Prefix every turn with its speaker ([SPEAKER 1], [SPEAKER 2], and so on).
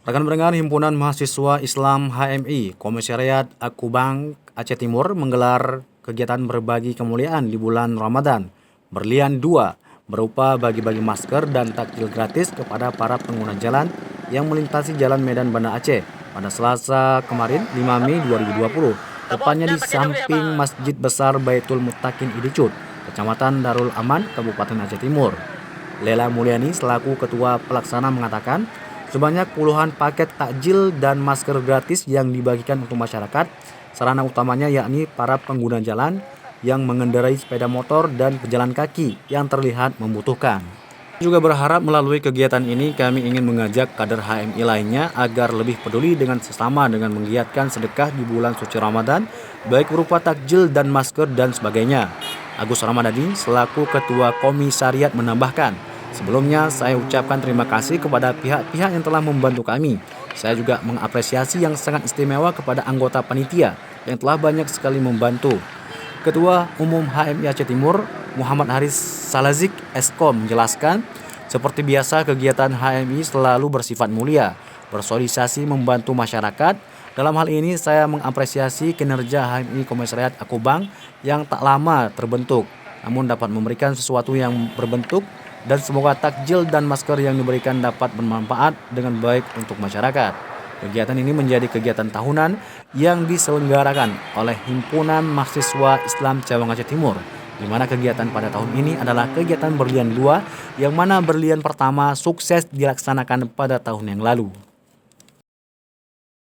[SPEAKER 1] Rekan pendengar, Himpunan Mahasiswa Islam HMI Komisariat Akubang Aceh Timur menggelar kegiatan berbagi kemuliaan di bulan Ramadan Berlian 2 berupa bagi-bagi masker dan takjil gratis kepada para pengguna jalan yang melintasi Jalan Medan Banda Aceh pada Selasa kemarin 5 Mei 2020, tepatnya di samping Masjid Besar Baitul Muttaqin Idicut, Kecamatan Darul Aman, Kabupaten Aceh Timur. Lela Mulyani selaku ketua pelaksana mengatakan, sebanyak puluhan paket takjil dan masker gratis yang dibagikan untuk masyarakat, sarana utamanya yakni para pengguna jalan yang mengendarai sepeda motor dan pejalan kaki yang terlihat membutuhkan. Juga berharap melalui kegiatan ini kami ingin mengajak kader HMI lainnya agar lebih peduli dengan sesama dengan menggiatkan sedekah di bulan suci Ramadan, baik berupa takjil dan masker dan sebagainya. Agus Ramadhani selaku ketua komisariat menambahkan, sebelumnya saya ucapkan terima kasih kepada pihak-pihak yang telah membantu kami. Saya juga mengapresiasi yang sangat istimewa kepada anggota panitia yang telah banyak sekali membantu. Ketua Umum HMI Aceh Timur, Muhammad Haris Salazik Eskom menjelaskan, seperti biasa kegiatan HMI selalu bersifat mulia, bersosialisasi membantu masyarakat. Dalam hal ini saya mengapresiasi kinerja HMI Komisariat Akubang yang tak lama terbentuk, namun dapat memberikan sesuatu yang berbentuk, dan semoga takjil dan masker yang diberikan dapat bermanfaat dengan baik untuk masyarakat. Kegiatan ini menjadi kegiatan tahunan yang diselenggarakan oleh Himpunan Mahasiswa Islam Cawang Aceh Timur, di mana kegiatan pada tahun ini adalah kegiatan berlian 2, yang mana berlian pertama sukses dilaksanakan pada tahun yang lalu.